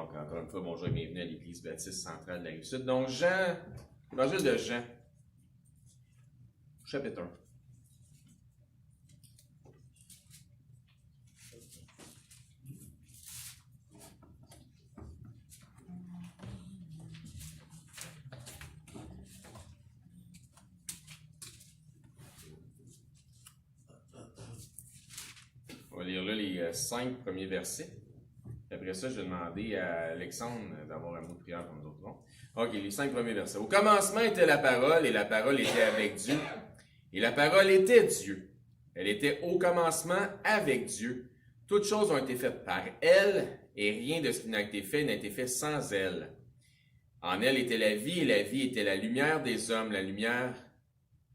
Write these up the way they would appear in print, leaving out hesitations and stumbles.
Donc, encore une fois, bonjour et bienvenue à l'Église baptiste centrale de la Rive-Sud. Donc, Jean, l'évangile de Jean, chapitre 1. On va lire là les 5 premiers versets. Après ça, je vais demander à Alexandre d'avoir un mot de prière pour nous autres. Bon? OK, les 5 premiers versets. Au commencement était la parole, et la parole était avec Dieu, et la parole était Dieu. Elle était au commencement avec Dieu. Toutes choses ont été faites par elle, et rien de ce qui n'a été fait sans elle. En elle était la vie, et la vie était la lumière des hommes. La lumière,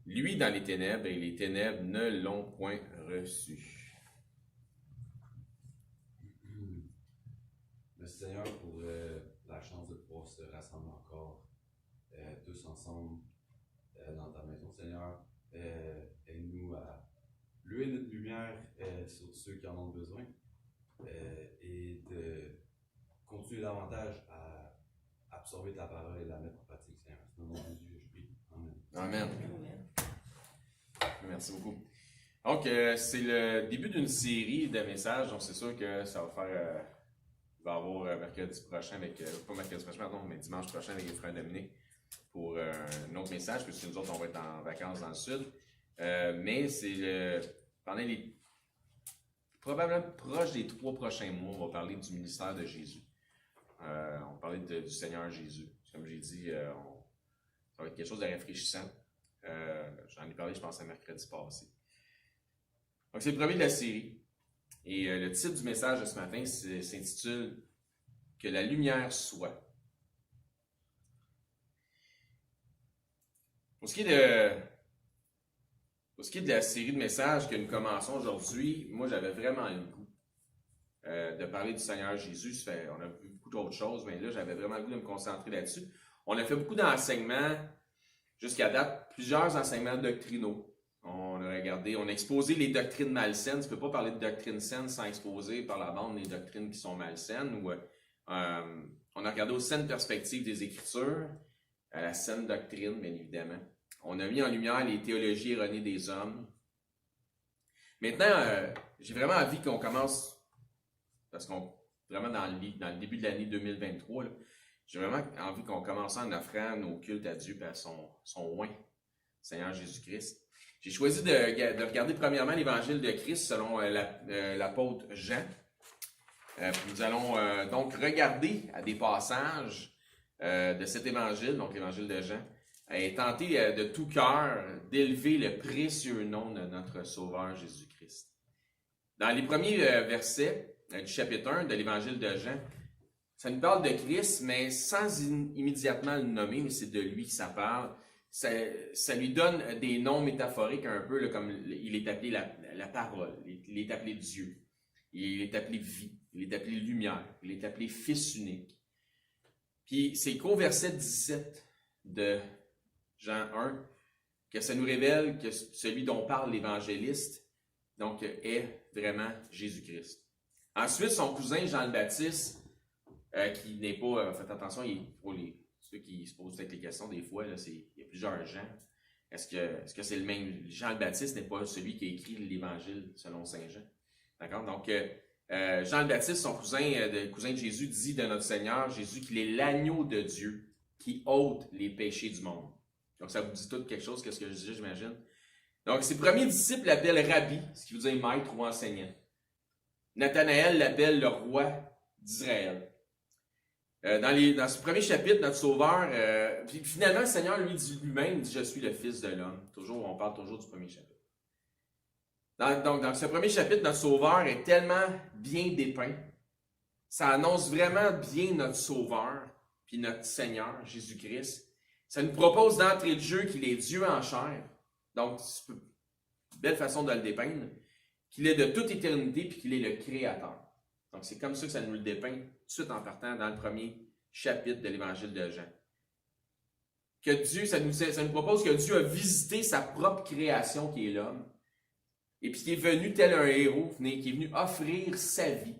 lui, dans les ténèbres, et les ténèbres ne l'ont point reçu. Merci Seigneur pour la chance de pouvoir se rassembler encore tous ensemble dans ta maison, Seigneur. Aide-nous à louer notre lumière sur ceux qui en ont besoin et de continuer davantage à absorber ta parole et la mettre en pratique, Seigneur. Au nom de Jésus, je prie. Amen. Amen. Merci beaucoup. Donc, c'est le début d'une série de messages, donc c'est sûr que ça va faire... Il va y avoir mercredi prochain pas mercredi prochain, pardon, mais dimanche prochain avec les frères Dominique pour un autre message, puisque nous autres, on va être en vacances dans le sud. Mais c'est pendant probablement proche des 3 prochains mois, on va parler du ministère de Jésus. On va parler du Seigneur Jésus. Comme j'ai dit, ça va être quelque chose de rafraîchissant. J'en ai parlé, je pense, à mercredi passé. Donc, c'est le premier de la série. Et le titre du message de ce matin s'intitule « Que la lumière soit ». Pour ce qui est de la série de messages que nous commençons aujourd'hui, moi j'avais vraiment le goût de parler du Seigneur Jésus. On a vu beaucoup d'autres choses, mais là j'avais vraiment le goût de me concentrer là-dessus. On a fait beaucoup d'enseignements, jusqu'à date, plusieurs enseignements doctrinaux. On a exposé les doctrines malsaines. Tu ne peux pas parler de doctrines saines sans exposer par la bande les doctrines qui sont malsaines. On a regardé aux saines perspectives des Écritures, à la saine doctrine, bien évidemment. On a mis en lumière les théologies erronées des hommes. Maintenant, j'ai vraiment envie qu'on commence, parce qu'on vraiment dans le début de l'année 2023, là, j'ai vraiment envie qu'on commence en offrant nos cultes à Dieu et à son oint, Seigneur Jésus-Christ. J'ai choisi de regarder premièrement l'évangile de Christ selon l'apôtre Jean. Nous allons donc regarder à des passages de cet évangile, donc l'évangile de Jean, et tenter de tout cœur d'élever le précieux nom de notre Sauveur Jésus-Christ. Dans les premiers versets du chapitre 1 de l'évangile de Jean, ça nous parle de Christ, mais sans immédiatement le nommer, mais c'est de lui que ça parle. Ça lui donne des noms métaphoriques un peu, là, comme il est appelé la parole, il est appelé Dieu, il est appelé vie, il est appelé lumière, il est appelé fils unique. Puis c'est qu'au verset 17 de Jean 1 que ça nous révèle que celui dont parle l'évangéliste donc, est vraiment Jésus-Christ. Ensuite, son cousin Jean le Baptiste, qui n'est pas, faites attention, pour ceux qui se posent peut-être les questions des fois, là, il y a plusieurs Jean. Est-ce que c'est le même? Jean le Baptiste n'est pas celui qui a écrit l'Évangile selon Saint Jean. D'accord? Donc, Jean le Baptiste, son cousin de Jésus, dit de notre Seigneur Jésus qu'il est l'agneau de Dieu qui ôte les péchés du monde. Donc, ça vous dit tout quelque chose, qu'est-ce que je disais, j'imagine? Donc, ses premiers disciples l'appellent Rabbi, ce qui veut dire maître ou enseignant. Nathanaël l'appelle le roi d'Israël. Dans ce premier chapitre, notre Sauveur, puis finalement, le Seigneur lui dit lui-même, je suis le Fils de l'homme. On parle toujours du premier chapitre. Dans ce premier chapitre, notre Sauveur est tellement bien dépeint. Ça annonce vraiment bien notre Sauveur, puis notre Seigneur, Jésus-Christ. Ça nous propose d'entrée de jeu qu'il est Dieu en chair. Donc, c'est une belle façon de le dépeindre. Qu'il est de toute éternité, puis qu'il est le Créateur. Donc, c'est comme ça que ça nous le dépeint tout de suite en partant dans le premier chapitre de l'Évangile de Jean. Que Dieu, ça nous propose que Dieu a visité sa propre création qui est l'homme. Et puis qui est venu tel un héros, qui est venu offrir sa vie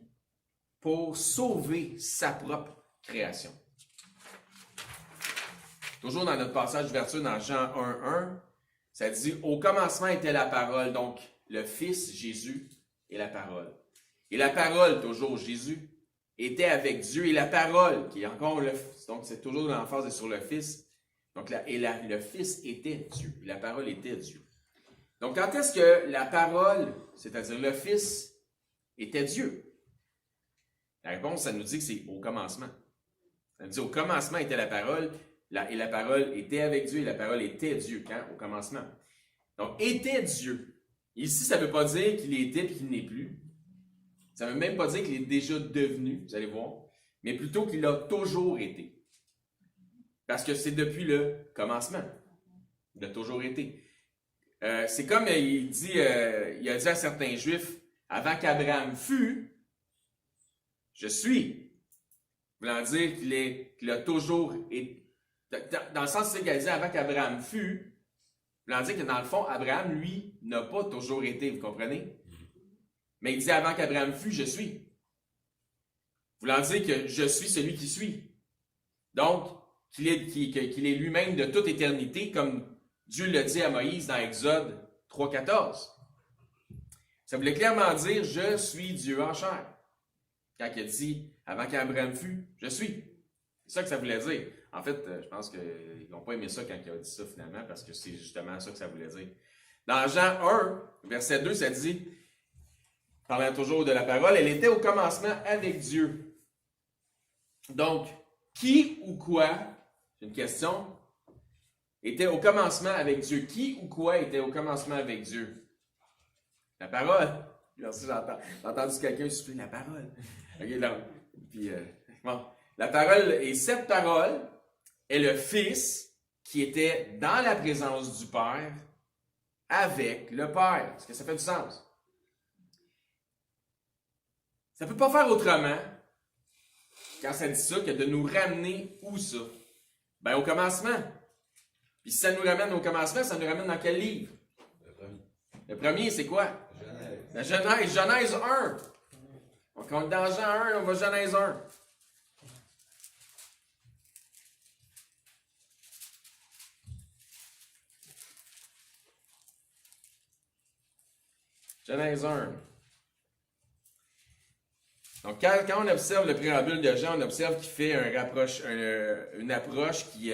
pour sauver sa propre création. Toujours dans notre passage d'ouverture dans Jean 1:1, ça dit « Au commencement était la parole », donc le Fils Jésus est la parole. Et la parole, toujours Jésus, était avec Dieu, et la parole, qui est encore le Fils, donc c'est toujours l'emphase sur le Fils, donc le Fils était Dieu, et la parole était Dieu. Donc quand est-ce que la parole, c'est-à-dire le Fils, était Dieu? La réponse, ça nous dit que c'est au commencement. Ça nous dit au commencement était la parole, et la parole était avec Dieu, et la parole était Dieu, quand? Au commencement. Donc, était Dieu. Ici, ça ne veut pas dire qu'il était et qu'il n'est plus. Ça ne veut même pas dire qu'il est déjà devenu, vous allez voir, mais plutôt qu'il a toujours été. Parce que c'est depuis le commencement. Il a toujours été. C'est comme il a dit à certains Juifs, avant qu'Abraham fût, je suis. Voulant dire qu'il a toujours été. Dans le sens qu'il a dit avant qu'Abraham fût, voulant dire que dans le fond, Abraham, lui, n'a pas toujours été, vous comprenez? Mais il dit avant qu'Abraham fût, je suis. Voulant dire que je suis celui qui suis. Donc, qu'il est lui-même de toute éternité, comme Dieu le dit à Moïse dans Exode 3,14. Ça voulait clairement dire « Je suis Dieu en chair ». Quand il a dit « Avant qu'Abraham fût, je suis ». C'est ça que ça voulait dire. En fait, je pense qu'ils n'ont pas aimé ça quand il a dit ça finalement, parce que c'est justement ça que ça voulait dire. Dans Jean 1, verset 2, ça dit, parlant toujours de la parole, elle était au commencement avec Dieu. Donc, qui ou quoi, c'est une question, était au commencement avec Dieu? Qui ou quoi était au commencement avec Dieu? La parole. Merci, j'ai entendu quelqu'un souffler la parole. OK, donc, puis, bon. La parole, et cette parole est le Fils qui était dans la présence du Père avec le Père. Est-ce que ça fait du sens? Ça ne peut pas faire autrement, quand ça dit ça, que de nous ramener où ça? Ben, au commencement. Puis si ça nous ramène au commencement, ça nous ramène dans quel livre? Le premier. Le premier, c'est quoi? La Genèse. Genèse 1. Donc, on est dans Jean 1, on va Genèse 1. Genèse 1. Donc, quand on observe le préambule de Jean, on observe qu'il fait une approche qui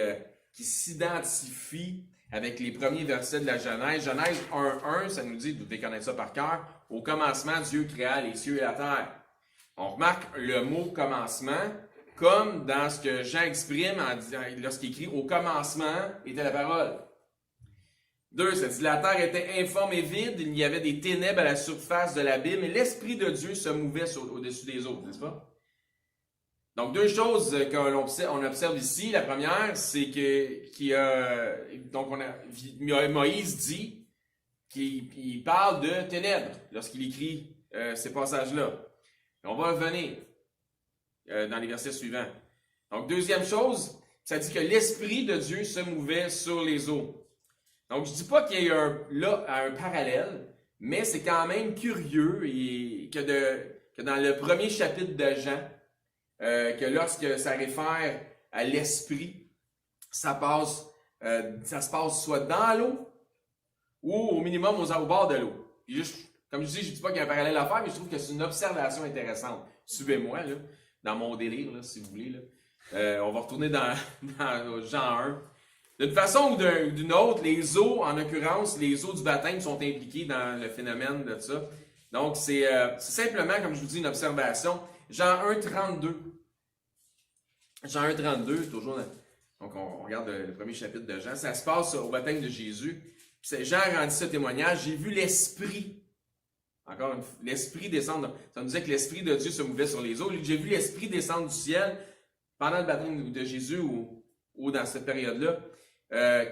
s'identifie avec les premiers versets de la Genèse. Genèse 1:1, ça nous dit, vous devez connaître ça par cœur, « Au commencement, Dieu créa les cieux et la terre ». On remarque le mot « commencement » comme dans ce que Jean exprime lorsqu'il écrit « Au commencement était la parole ». 2, ça dit, la terre était informe et vide, il y avait des ténèbres à la surface de l'abîme, et l'Esprit de Dieu se mouvait au-dessus des eaux, n'est-ce pas? Donc, deux choses qu'on observe ici. La première, c'est Moïse dit qu'il parle de ténèbres lorsqu'il écrit ces passages-là. On va revenir dans les versets suivants. Donc, deuxième chose, ça dit que l'Esprit de Dieu se mouvait sur les eaux. Donc, je ne dis pas qu'il y a un parallèle, mais c'est quand même curieux que dans le premier chapitre de Jean, que lorsque ça réfère à l'Esprit, ça se passe soit dans l'eau ou au minimum au bord de l'eau. Comme je dis pas qu'il y a un parallèle à faire, mais je trouve que c'est une observation intéressante. Suivez-moi là, dans mon délire, là, si vous voulez. Là. On va retourner dans Jean 1. D'une façon ou d'une autre, les eaux, en l'occurrence, les eaux du baptême sont impliquées dans le phénomène de ça. Donc, c'est simplement, comme je vous dis, une observation. Jean 1, 32. Jean 1, 32, toujours. Donc, on regarde le premier chapitre de Jean. Ça se passe au baptême de Jésus. Jean rendit ce témoignage. J'ai vu l'Esprit. Encore une fois, l'Esprit descendre. Ça nous disait que l'Esprit de Dieu se mouvait sur les eaux. J'ai vu l'Esprit descendre du ciel pendant le baptême de Jésus ou dans cette période-là.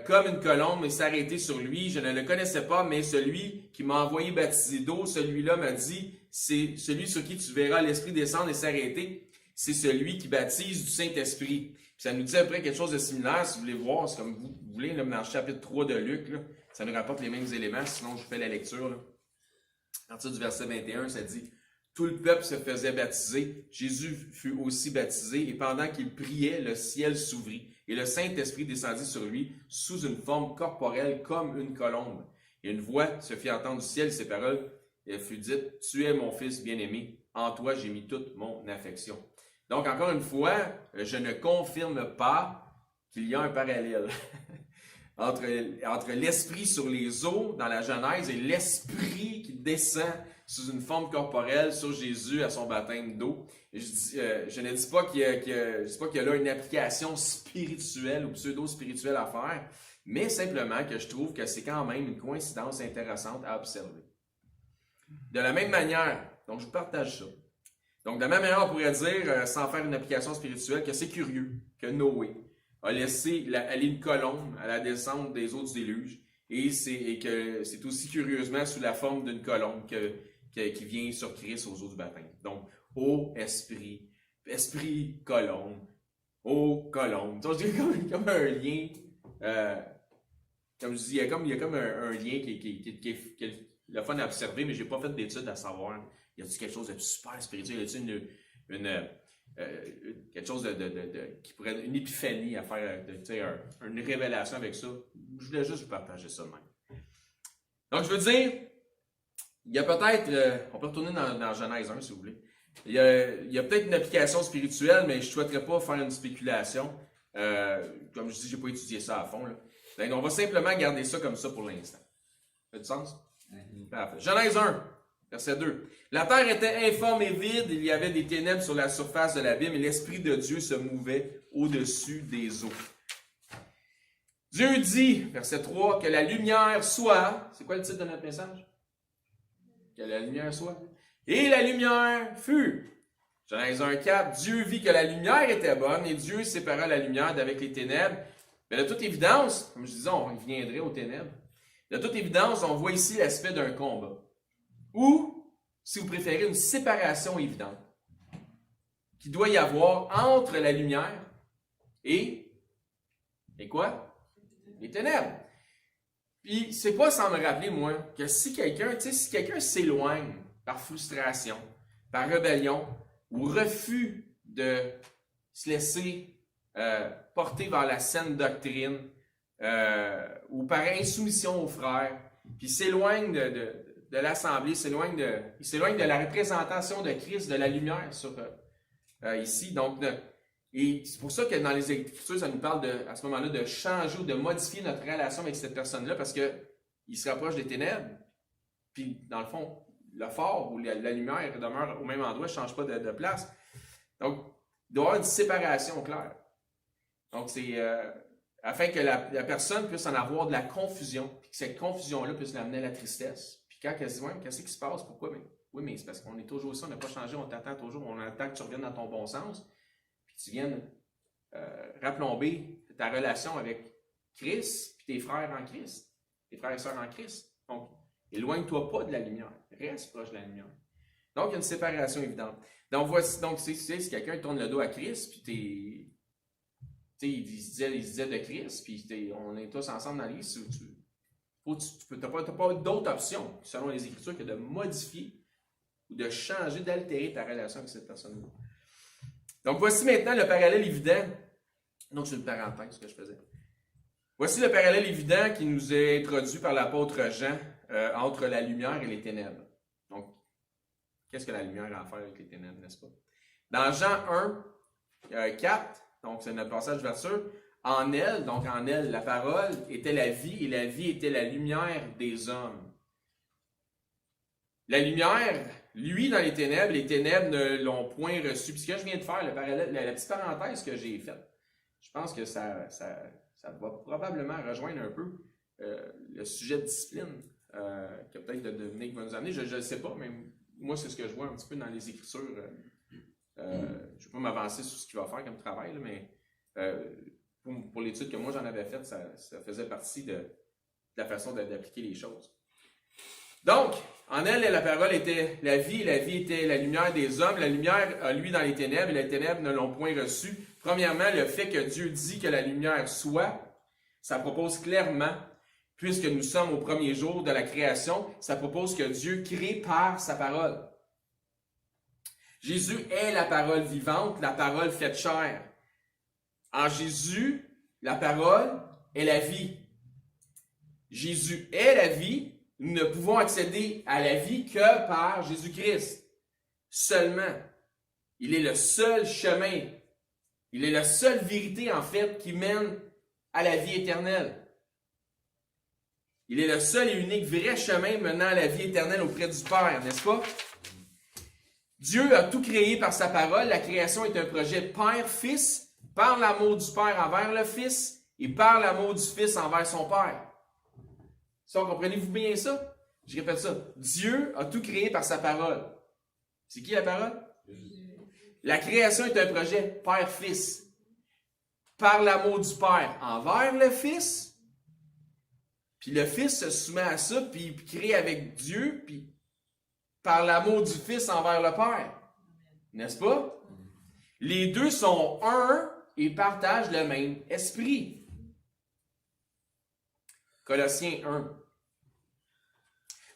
Comme une colombe et s'arrêter sur lui. Je ne le connaissais pas, mais celui qui m'a envoyé baptiser d'eau, celui-là m'a dit, c'est celui sur qui tu verras l'Esprit descendre et s'arrêter. C'est celui qui baptise du Saint-Esprit. Puis ça nous dit après quelque chose de similaire, si vous voulez voir, c'est comme vous voulez, là, dans le chapitre 3 de Luc, là, ça nous rapporte les mêmes éléments, sinon je fais la lecture. Là. À partir du verset 21, ça dit, tout le peuple se faisait baptiser. Jésus fut aussi baptisé et pendant qu'il priait, le ciel s'ouvrit et le Saint-Esprit descendit sur lui sous une forme corporelle comme une colombe. Et une voix se fit entendre du ciel, ces paroles, et elle fut dite, « Tu es mon fils bien-aimé, en toi j'ai mis toute mon affection. » Donc, encore une fois, je ne confirme pas qu'il y a un parallèle entre l'Esprit sur les eaux dans la Genèse et l'Esprit qui descend sous une forme corporelle sur Jésus à son baptême d'eau. Je ne dis pas qu'il y a là une application spirituelle ou pseudo-spirituelle à faire, mais simplement que je trouve que c'est quand même une coïncidence intéressante à observer. De la même manière, donc je vous partage ça. Donc de la même manière, on pourrait dire, sans faire une application spirituelle, que c'est curieux que Noé a laissé aller une colombe à la descente des eaux du déluge, et que c'est aussi curieusement sous la forme d'une colombe qui vient sur Christ aux eaux du baptême. Donc, ô esprit, colombe, ô colombe. Donc, il y a comme un lien, comme je dis, il y a comme un lien qui est le fun à observer, mais je n'ai pas fait d'études à savoir, y a-t-il quelque chose de super spirituel, y a-t-il quelque chose qui pourrait être une épiphanie à faire, une révélation avec ça. Je voulais juste vous partager ça de même. Donc, je veux dire, il y a peut-être, on peut retourner dans Genèse 1 si vous voulez, il y a peut-être une application spirituelle, mais je ne souhaiterais pas faire une spéculation. Comme je dis, je n'ai pas étudié ça à fond. Là. Donc, on va simplement garder ça comme ça pour l'instant. Ça fait du sens? Parfait. Genèse 1. Verset 2. La terre était informe et vide, il y avait des ténèbres sur la surface de l'abîme et l'Esprit de Dieu se mouvait au-dessus des eaux. Dieu dit, verset 3, que la lumière soit. C'est quoi le titre de notre message? Que la lumière soit. Et la lumière fut. Genèse 1,4. Dieu vit que la lumière était bonne et Dieu sépara la lumière d'avec les ténèbres. Mais de toute évidence, comme je disais, on viendrait aux ténèbres. De toute évidence, on voit ici l'aspect d'un combat. Ou, si vous préférez, une séparation évidente qu'il doit y avoir entre la lumière et quoi? Les ténèbres. Puis, c'est pas sans me rappeler, moi, que si quelqu'un s'éloigne par frustration, par rébellion, ou refus de se laisser porter vers la saine doctrine, ou par insoumission aux frères, puis s'éloigne de l'Assemblée, il s'éloigne de la représentation de Christ, de la lumière ici. Donc, et c'est pour ça que dans les Écritures, ça nous parle à ce moment-là de changer ou de modifier notre relation avec cette personne-là parce qu'il se rapproche des ténèbres. Puis, dans le fond, le phare ou la lumière demeure au même endroit, ne change pas de place. Donc, il doit y avoir une séparation claire. Donc, c'est afin que la personne puisse en avoir de la confusion, puis que cette confusion-là puisse l'amener à la tristesse. Puis quand elle se dit, ouais, qu'est-ce qui se passe? Pourquoi? Oui, mais c'est parce qu'on est toujours ici, on n'a pas changé, on t'attend toujours, on attend que tu reviennes dans ton bon sens, puis que tu viennes raplomber ta relation avec Christ, puis tes frères en Christ, tes frères et sœurs en Christ. Donc, éloigne-toi pas de la lumière, reste proche de la lumière. Donc, il y a une séparation évidente. Donc, voici, si quelqu'un tourne le dos à Christ, puis il se disait de Christ, puis on est tous ensemble dans l'Église, tu n'as pas d'autre option, selon les Écritures, que de modifier ou de changer, d'altérer ta relation avec cette personne-là. Donc, voici maintenant le parallèle évident. Donc, c'est une parenthèse ce que je faisais. Voici le parallèle évident qui nous est introduit par l'apôtre Jean entre la lumière et les ténèbres. Donc, qu'est-ce que la lumière a à faire avec les ténèbres, n'est-ce pas? Dans Jean 1, 4, donc c'est notre passage d'ouverture, en elle, la parole était la vie et la vie était la lumière des hommes. La lumière, lui, dans les ténèbres ne l'ont point reçu. Puis ce que je viens de faire, la petite parenthèse que j'ai faite, je pense que ça va probablement rejoindre un peu le sujet de discipline que peut-être Dominique va nous amener. Je ne sais pas, mais moi, c'est ce que je vois un petit peu dans les Écritures. Je ne vais pas m'avancer sur ce qu'il va faire comme travail, là, mais pour l'étude que moi j'en avais faite, ça faisait partie de la façon d'appliquer les choses. Donc, en elle, la parole était la vie était la lumière des hommes. La lumière a lui dans les ténèbres, et les ténèbres ne l'ont point reçue. Premièrement, le fait que Dieu dit que la lumière soit, ça propose clairement, puisque nous sommes au premier jour de la création, ça propose que Dieu crée par sa parole. Jésus est la parole vivante, la parole faite chair. En Jésus, la parole est la vie. Jésus est la vie. Nous ne pouvons accéder à la vie que par Jésus-Christ. Seulement. Il est le seul chemin. Il est la seule vérité, en fait, qui mène à la vie éternelle. Il est le seul et unique vrai chemin menant à la vie éternelle auprès du Père, n'est-ce pas? Dieu a tout créé par sa parole. La création est un projet Père-Fils, par l'amour du Père envers le Fils et par l'amour du Fils envers son Père. Ça, comprenez-vous bien ça? Je répète ça. Dieu a tout créé par sa parole. C'est qui la parole? La création est un projet Père-Fils. Par l'amour du Père envers le Fils. Puis le Fils se soumet à ça, puis il crée avec Dieu, puis par l'amour du Fils envers le Père. N'est-ce pas? Les deux sont un et partagent le même esprit. Colossiens 1.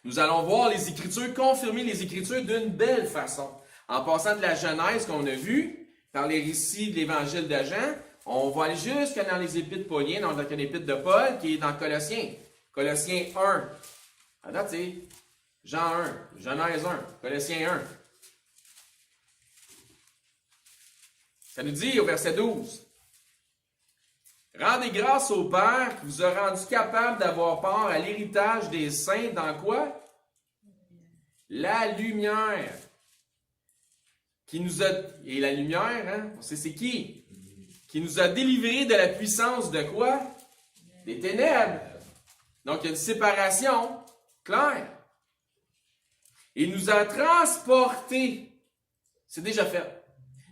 Nous allons voir les Écritures, confirmer les Écritures d'une belle façon. En passant de la Genèse qu'on a vue, par les récits de l'Évangile de Jean, on va aller jusque dans les Épîtres pauliennes, dans l'Épître de Paul, qui est dans Colossiens. Colossiens 1. À date, c'est Jean 1, Genèse 1, Colossiens 1. Ça nous dit au verset 12. Rendez grâce au Père qui vous a rendu capable d'avoir part à l'héritage des saints dans quoi? La lumière. Qui nous a... Et la lumière, hein? On sait c'est qui? Qui nous a délivrés de la puissance de quoi? Des ténèbres. Donc, il y a une séparation claire. Il nous a transportés. C'est déjà fait.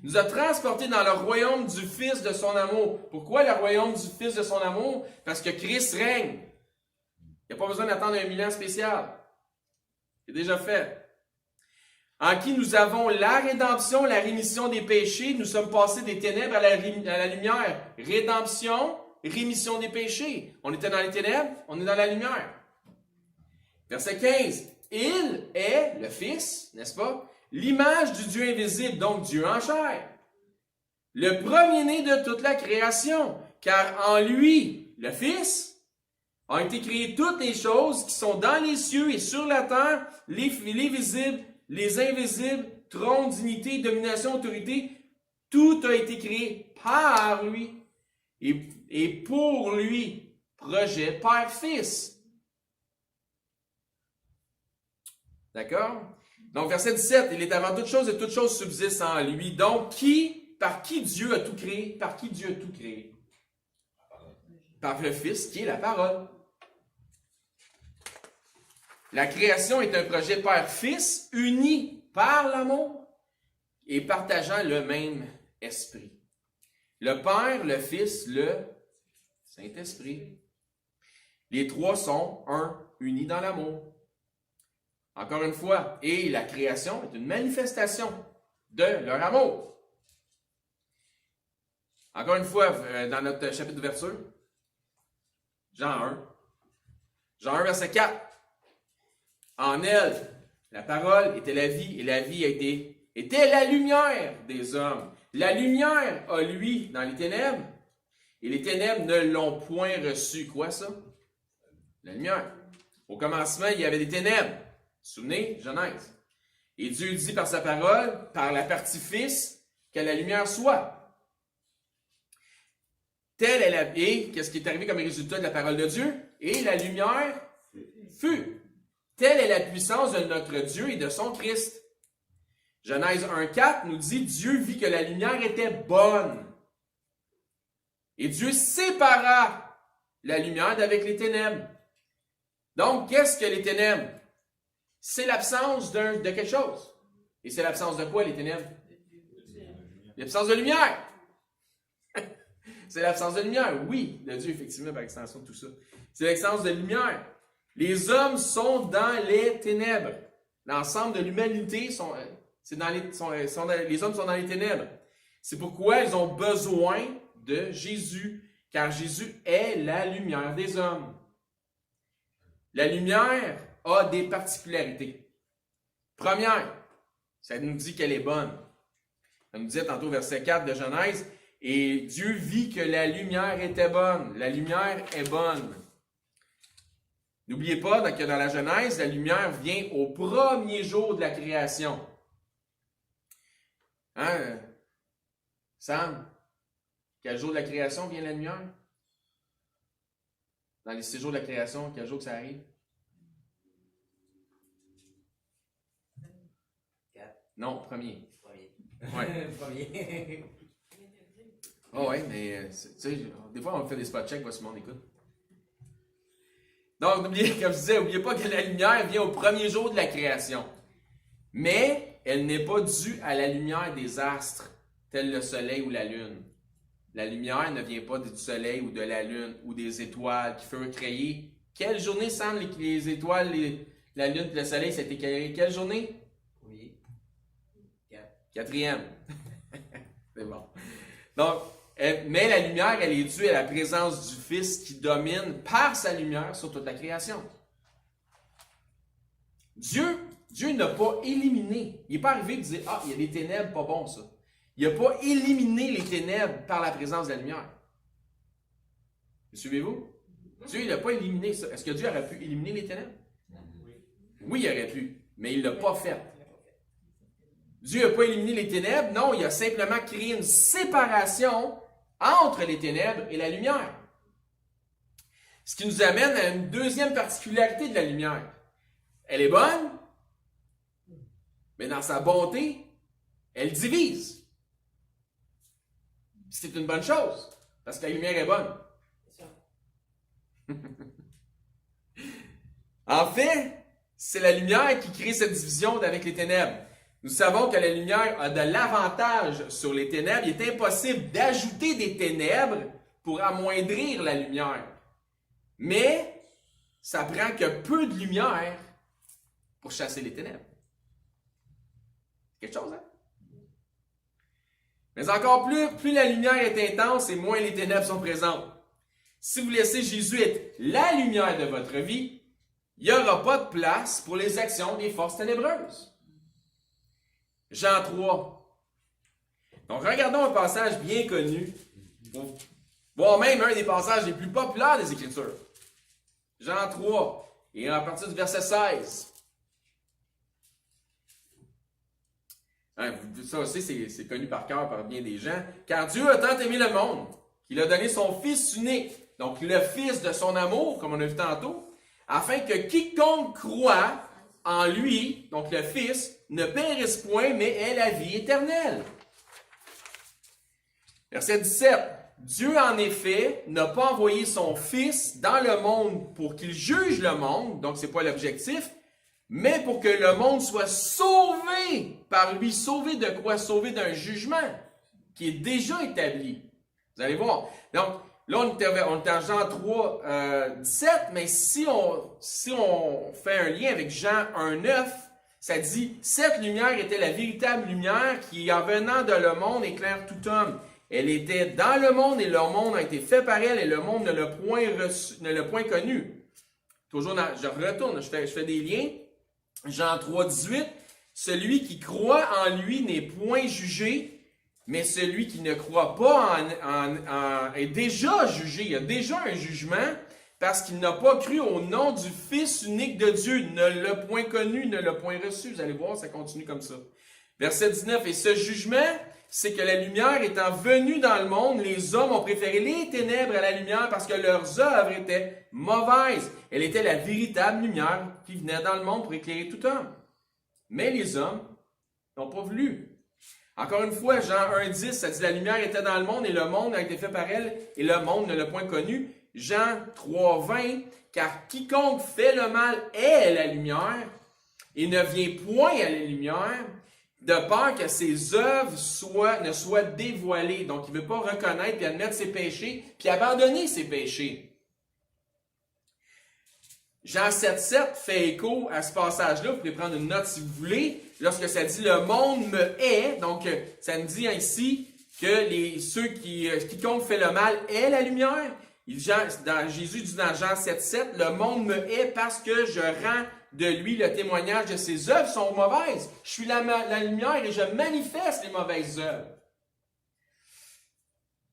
Il nous a transportés dans le royaume du Fils de son amour. Pourquoi le royaume du Fils de son amour? Parce que Christ règne. Il n'y a pas besoin d'attendre un 1000 ans spécial. C'est déjà fait. En qui nous avons la rédemption, la rémission des péchés. Nous sommes passés des ténèbres à la lumière. Rédemption, rémission des péchés. On était dans les ténèbres, on est dans la lumière. Verset 15. Il est le Fils, n'est-ce pas? L'image du Dieu invisible, donc Dieu en chair. Le premier-né de toute la création, car en lui, le Fils, ont été créées toutes les choses qui sont dans les cieux et sur la terre, les visibles, les invisibles, trône, dignité, domination, autorité. Tout a été créé par lui et pour lui. Projet Père-Fils. D'accord? Donc, verset 17, il est avant toute chose et toute chose subsiste en lui. Donc, par qui Dieu a tout créé? Par qui Dieu a tout créé? Par le Fils, qui est la parole. La création est un projet Père-Fils uni par l'amour et partageant le même esprit. Le Père, le Fils, le Saint-Esprit. Les trois sont un, unis dans l'amour. Encore une fois, et la création est une manifestation de leur amour. Encore une fois, dans notre chapitre d'ouverture, Jean 1. Jean 1, verset 4. En elle, la parole était la vie, et la vie était la lumière des hommes. La lumière a lui dans les ténèbres, et les ténèbres ne l'ont point reçu. Quoi ça? La lumière. Au commencement, il y avait des ténèbres. Souvenez, Genèse. Et Dieu dit par sa parole, par la partie Fils, que la lumière soit. Telle est la... Et qu'est-ce qui est arrivé comme résultat de la parole de Dieu? Et la lumière fut. Telle est la puissance de notre Dieu et de son Christ. Genèse 1,4 nous dit, Dieu vit que la lumière était bonne. Et Dieu sépara la lumière d'avec les ténèbres. Donc, qu'est-ce que les ténèbres? C'est l'absence de quelque chose. Et c'est l'absence de quoi, les ténèbres? L'absence de lumière. C'est l'absence de lumière, oui, de Dieu, effectivement, par extension de tout ça. C'est l'absence de lumière. Les hommes sont dans les ténèbres. L'ensemble de l'humanité, les hommes sont dans les ténèbres. C'est pourquoi ils ont besoin de Jésus, car Jésus est la lumière des hommes. La lumière a des particularités. Première, ça nous dit qu'elle est bonne. On nous disait tantôt verset 4 de Genèse, « Et Dieu vit que la lumière était bonne. » La lumière est bonne. N'oubliez pas que dans la Genèse, la lumière vient au premier jour de la création. Hein? Sam, quel jour de la création vient la lumière? Dans les 6 jours de la création, quel jour que ça arrive? 4. Non, premier. Premier. Ouais. Premier. Oh ouais, mais tu sais, des fois on fait des spot checks, voici mon écoute. Donc, comme je disais, n'oubliez pas que la lumière vient au premier jour de la création. Mais elle n'est pas due à la lumière des astres, tels le soleil ou la lune. La lumière ne vient pas du soleil ou de la lune ou des étoiles qui furent créées. Quelle journée semble les étoiles, la lune et le soleil, ça a été créé? Quelle journée? Oui. 4. 4e. C'est bon. Donc, mais la lumière, elle est due à la présence du Fils qui domine par sa lumière sur toute la création. Dieu n'a pas éliminé. Il n'est pas arrivé de dire, ah, il y a des ténèbres, pas bon ça. Il n'a pas éliminé les ténèbres par la présence de la lumière. Me suivez-vous? Dieu, il n'a pas éliminé ça. Est-ce que Dieu aurait pu éliminer les ténèbres? Oui, il aurait pu, mais il ne l'a pas fait. Dieu n'a pas éliminé les ténèbres, non, il a simplement créé une séparation entre les ténèbres et la lumière. Ce qui nous amène à une deuxième particularité de la lumière. Elle est bonne, mais dans sa bonté, elle divise. C'est une bonne chose, parce que la lumière est bonne. En fait, c'est la lumière qui crée cette division avec les ténèbres. Nous savons que la lumière a de l'avantage sur les ténèbres. Il est impossible d'ajouter des ténèbres pour amoindrir la lumière. Mais ça prend que peu de lumière pour chasser les ténèbres. Quelque chose, hein? Mais encore plus la lumière est intense et moins les ténèbres sont présentes. Si vous laissez Jésus être la lumière de votre vie, il n'y aura pas de place pour les actions des forces ténébreuses. Jean 3. Donc, regardons un passage bien connu, voire même un des passages les plus populaires des Écritures. Jean 3, et à partir du verset 16. Hein, ça aussi, c'est connu par cœur par bien des gens. Car Dieu a tant aimé le monde qu'il a donné son Fils unique, donc le Fils de son amour, comme on a vu tantôt, afin que quiconque croit en lui, donc le Fils, ne périsse point, mais ait la vie éternelle. Verset 17. Dieu, en effet, n'a pas envoyé son Fils dans le monde pour qu'il juge le monde, donc c'est pas l'objectif, mais pour que le monde soit sauvé par lui. Sauvé de quoi? Sauvé d'un jugement qui est déjà établi. Vous allez voir. Donc, là, on est en Jean 3, 17, mais si on fait un lien avec Jean 1, 9, ça dit « Cette lumière était la véritable lumière qui, en venant de le monde, éclaire tout homme. Elle était dans le monde et le monde a été fait par elle et le monde ne l'a point connu. » Toujours, je retourne, je fais des liens. Jean 3, 18. « Celui qui croit en lui n'est point jugé, mais celui qui ne croit pas est déjà jugé. » Il y a déjà un jugement parce qu'il n'a pas cru au nom du Fils unique de Dieu, ne l'a point connu, ne l'a point reçu. Vous allez voir, ça continue comme ça. Verset 19. « Et ce jugement, c'est que la lumière étant venue dans le monde, les hommes ont préféré les ténèbres à la lumière parce que leurs œuvres étaient mauvaises. Elle était la véritable lumière qui venait dans le monde pour éclairer tout homme. Mais les hommes n'ont pas voulu. » Encore une fois, Jean 1, 10, ça dit « La lumière était dans le monde et le monde a été fait par elle et le monde ne l'a point connue. » Jean 3, 20, « Car quiconque fait le mal est la lumière et ne vient point à la lumière, de peur que ses œuvres ne soient dévoilées. » Donc, il ne veut pas reconnaître et admettre ses péchés, puis abandonner ses péchés. Jean 7, 7 fait écho à ce passage-là. Vous pouvez prendre une note si vous voulez. Lorsque ça dit « Le monde me hait », donc ça nous dit ici que quiconque fait le mal est la lumière. Jésus dit dans Jean 7, 7, « Le monde me hait parce que je rends de lui le témoignage de ses œuvres sont mauvaises. Je suis la lumière et je manifeste les mauvaises œuvres.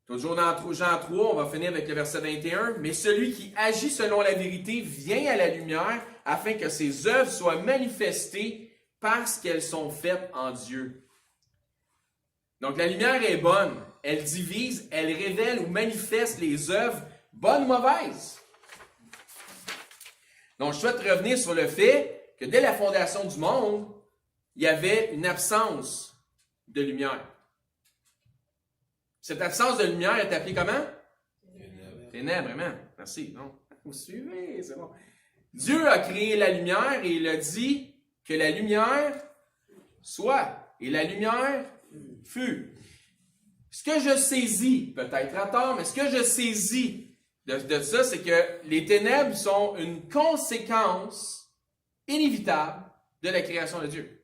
Toujours dans Jean 3, on va finir avec le verset 21. Mais celui qui agit selon la vérité vient à la lumière afin que ses œuvres soient manifestées parce qu'elles sont faites en Dieu. Donc la lumière est bonne. Elle divise, elle révèle ou manifeste les œuvres bonnes ou mauvaises. Donc je souhaite revenir sur le fait que dès la fondation du monde, il y avait une absence de lumière. Cette absence de lumière est appelée comment? Ténèbres, amen. Merci. Non, vous suivez, c'est bon. Dieu a créé la lumière et il a dit que la lumière soit. Et la lumière fut. Ce que je saisis, peut-être à tort, mais ce que je saisis de ça, c'est que les ténèbres sont une conséquence inévitable de la création de Dieu.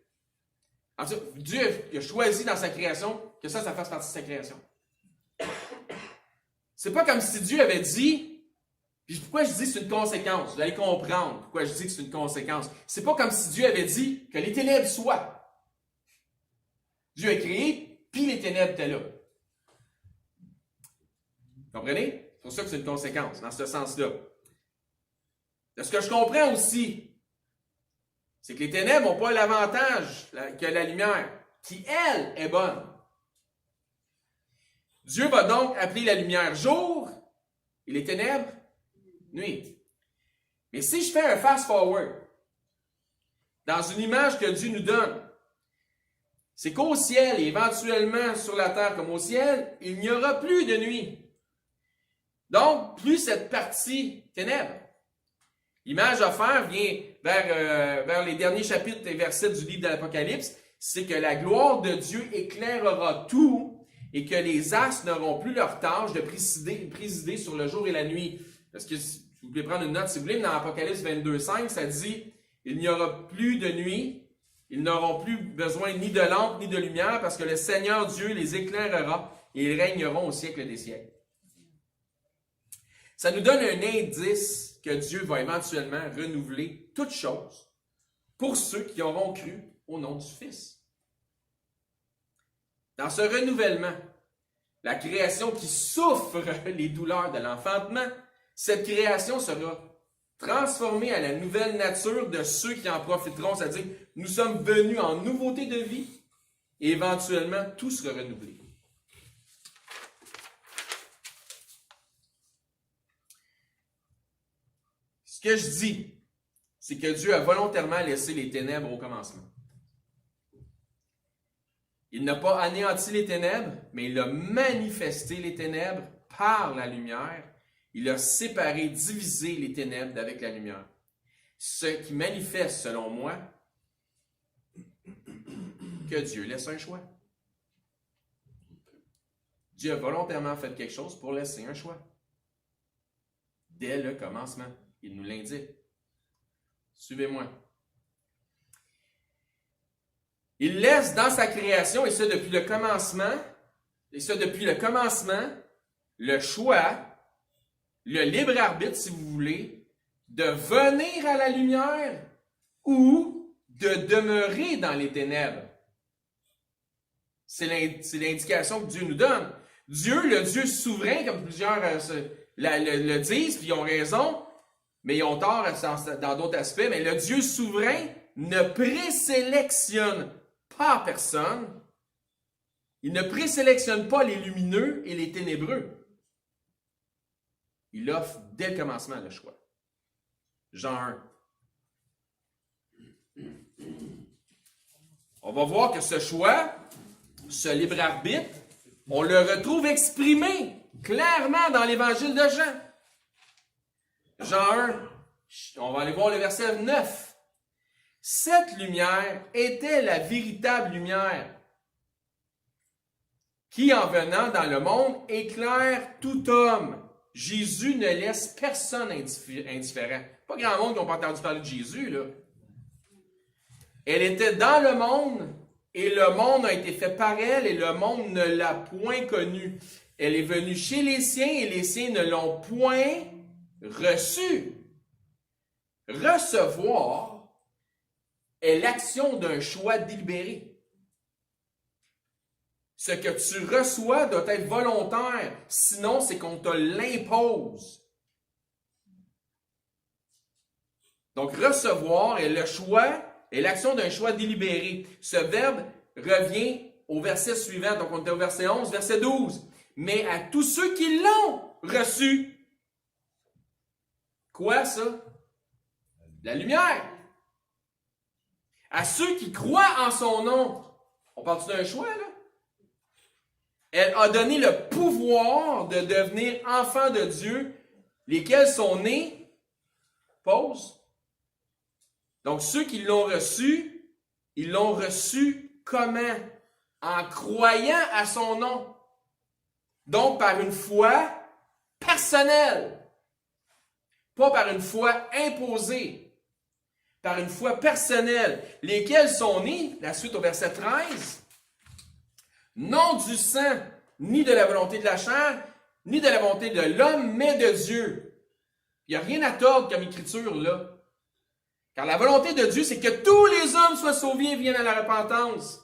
En fait, Dieu a choisi dans sa création que ça fasse partie de sa création. C'est pas comme si Dieu avait dit, puis pourquoi je dis que c'est une conséquence? Vous allez comprendre pourquoi je dis que c'est une conséquence. C'est pas comme si Dieu avait dit que les ténèbres soient. Dieu a créé, puis les ténèbres étaient là. Comprenez? C'est pour ça que c'est une conséquence, dans ce sens-là. De ce que je comprends aussi, c'est que les ténèbres n'ont pas l'avantage que la lumière, qui, elle, est bonne. Dieu va donc appeler la lumière jour et les ténèbres nuit. Mais si je fais un fast-forward dans une image que Dieu nous donne, c'est qu'au ciel, et éventuellement sur la terre comme au ciel, il n'y aura plus de nuit. Donc, plus cette partie ténèbres. L'image à faire vient vers les derniers chapitres et versets du livre de l'Apocalypse, c'est que la gloire de Dieu éclairera tout et que les astres n'auront plus leur tâche de présider sur le jour et la nuit. Parce que, si vous voulez prendre une note, si vous voulez, dans Apocalypse 22:5, ça dit « Il n'y aura plus de nuit, ils n'auront plus besoin ni de lampe ni de lumière, parce que le Seigneur Dieu les éclairera et ils régneront au siècle des siècles. » Ça nous donne un indice que Dieu va éventuellement renouveler toutes choses pour ceux qui auront cru au nom du Fils. Dans ce renouvellement, la création qui souffre les douleurs de l'enfantement, cette création sera transformée à la nouvelle nature de ceux qui en profiteront, c'est-à-dire nous sommes venus en nouveauté de vie et éventuellement tout sera renouvelé. Ce que je dis, c'est que Dieu a volontairement laissé les ténèbres au commencement. Il n'a pas anéanti les ténèbres, mais il a manifesté les ténèbres par la lumière. Il a séparé, divisé les ténèbres d'avec la lumière. Ce qui manifeste, selon moi, que Dieu laisse un choix. Dieu a volontairement fait quelque chose pour laisser un choix. Dès le commencement, il nous l'indique. Suivez-moi. Il laisse dans sa création, et ça depuis le commencement, le choix, le libre arbitre, si vous voulez, de venir à la lumière ou de demeurer dans les ténèbres. C'est l'indication que Dieu nous donne. Dieu, le Dieu souverain, comme plusieurs le disent, puis ils ont raison, mais ils ont tort dans d'autres aspects, mais le Dieu souverain ne présélectionne pas personne. Il ne présélectionne pas les lumineux et les ténébreux. Il offre dès le commencement le choix. Jean 1. On va voir que ce choix, ce libre arbitre, on le retrouve exprimé clairement dans l'évangile de Jean. Jean 1, on va aller voir le verset 9. Cette lumière était la véritable lumière qui, en venant dans le monde, éclaire tout homme. Jésus ne laisse personne indifférent. Pas grand monde qui n'a pas entendu parler de Jésus, là. Elle était dans le monde, et le monde a été fait par elle, et le monde ne l'a point connue. Elle est venue chez les siens, et les siens ne l'ont point reçue. Recevoir, est l'action d'un choix délibéré. Ce que tu reçois doit être volontaire, sinon c'est qu'on te l'impose. Donc, recevoir est le choix, est l'action d'un choix délibéré. Ce verbe revient au verset suivant. Donc, on était au verset 11, verset 12. Mais à tous ceux qui l'ont reçu. Quoi, ça? La lumière. À ceux qui croient en son nom. On parle-tu d'un choix, là? Elle a donné le pouvoir de devenir enfants de Dieu, lesquels sont nés, pause. Donc, ceux qui l'ont reçu, ils l'ont reçu comment? En croyant à son nom. Donc, par une foi personnelle. Pas par une foi imposée. Par une foi personnelle. Lesquels sont nés, la suite au verset 13, non du sang, ni de la volonté de la chair, ni de la volonté de l'homme, mais de Dieu. Il n'y a rien à tordre comme écriture là. Car la volonté de Dieu, c'est que tous les hommes soient sauvés et viennent à la repentance.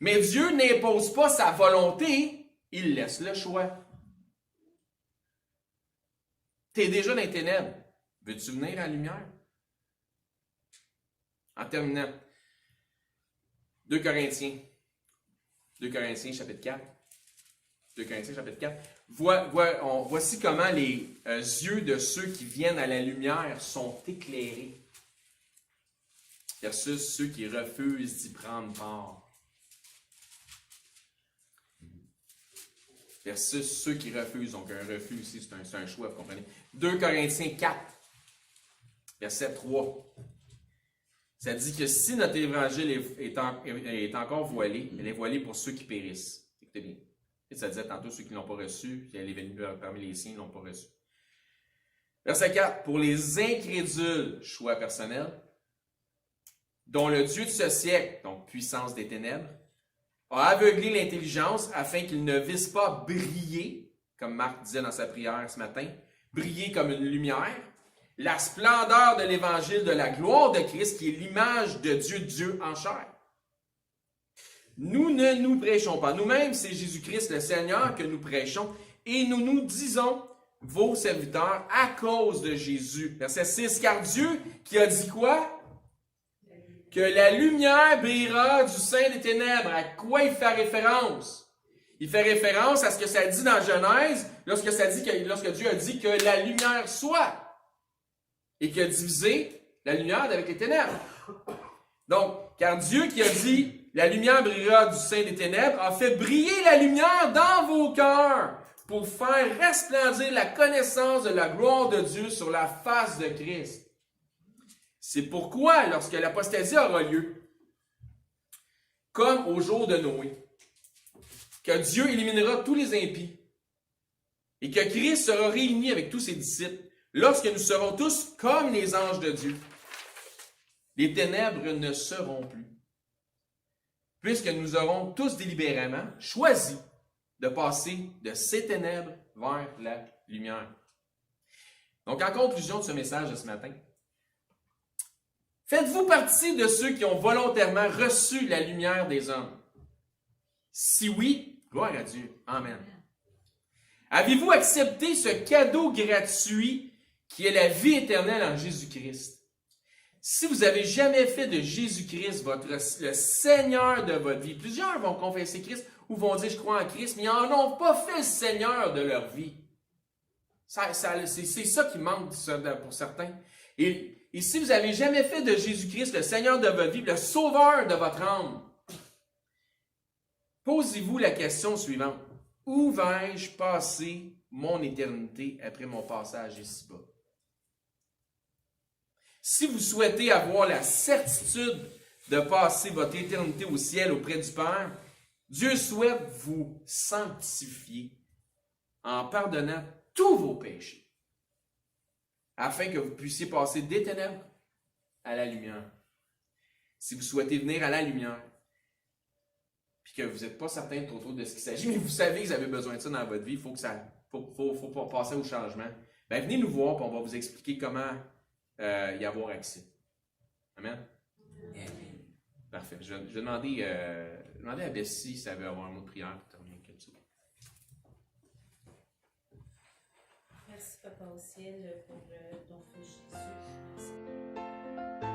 Mais Dieu n'impose pas sa volonté, il laisse le choix. Tu es déjà dans les ténèbres. Veux-tu venir à la lumière? En terminant, 2 Corinthiens chapitre 4. 2 Corinthiens chapitre 4. Voici comment les yeux de ceux qui viennent à la lumière sont éclairés versus ceux qui refusent d'y prendre part. Versus ceux qui refusent. Donc un refus ici, c'est un choix, vous comprenez. 2 Corinthiens 4, verset 3. Ça dit que si notre évangile est encore voilé, elle est voilée pour ceux qui périssent. Écoutez bien. Et ça disait tantôt ceux qui ne l'ont pas reçu, puis elle est venue parmi les siens, ils ne l'ont pas reçu. Verset 4. Pour les incrédules, choix personnel, dont le Dieu de ce siècle, donc puissance des ténèbres, a aveuglé l'intelligence afin qu'ils ne visent pas briller, comme Marc disait dans sa prière ce matin, briller comme une lumière, la splendeur de l'évangile de la gloire de Christ, qui est l'image de Dieu en chair. Nous ne nous prêchons pas nous-mêmes, c'est Jésus-Christ le Seigneur que nous prêchons, et nous nous disons, vos serviteurs, à cause de Jésus. Verset 6, car Dieu qui a dit quoi? Que la lumière brillera du sein des ténèbres. À quoi il fait référence? Il fait référence à ce que ça dit dans Genèse, lorsque Dieu a dit que la lumière soit. Et qui a divisé la lumière avec les ténèbres. Donc, car Dieu qui a dit, la lumière brillera du sein des ténèbres, a fait briller la lumière dans vos cœurs pour faire resplendir la connaissance de la gloire de Dieu sur la face de Christ. C'est pourquoi, lorsque l'apostasie aura lieu, comme au jour de Noé, que Dieu éliminera tous les impies et que Christ sera réuni avec tous ses disciples, lorsque nous serons tous comme les anges de Dieu, les ténèbres ne seront plus, puisque nous aurons tous délibérément choisi de passer de ces ténèbres vers la lumière. Donc, en conclusion de ce message de ce matin, faites-vous partie de ceux qui ont volontairement reçu la lumière des hommes? Si oui, gloire à Dieu. Amen. Avez-vous accepté ce cadeau gratuit qui est la vie éternelle en Jésus-Christ? Si vous n'avez jamais fait de Jésus-Christ le Seigneur de votre vie, plusieurs vont confesser Christ ou vont dire « je crois en Christ », mais ils n'en ont pas fait le Seigneur de leur vie. C'est ça qui manque pour certains. Et si vous n'avez jamais fait de Jésus-Christ le Seigneur de votre vie, le Sauveur de votre âme, posez-vous la question suivante. Où vais-je passer mon éternité après mon passage ici-bas? Si vous souhaitez avoir la certitude de passer votre éternité au ciel auprès du Père, Dieu souhaite vous sanctifier en pardonnant tous vos péchés, afin que vous puissiez passer des ténèbres à la lumière. Si vous souhaitez venir à la lumière, puis que vous n'êtes pas certain trop de ce qu'il s'agit, mais vous savez que vous avez besoin de ça dans votre vie, il faut passer au changement, venez nous voir, puis on va vous expliquer comment y avoir accès. Amen. Parfait. Je vais demander à Bessie si elle veut avoir un mot de prière pour terminer le culte. Merci, Papa au ciel, pour ton fils Jésus. Merci.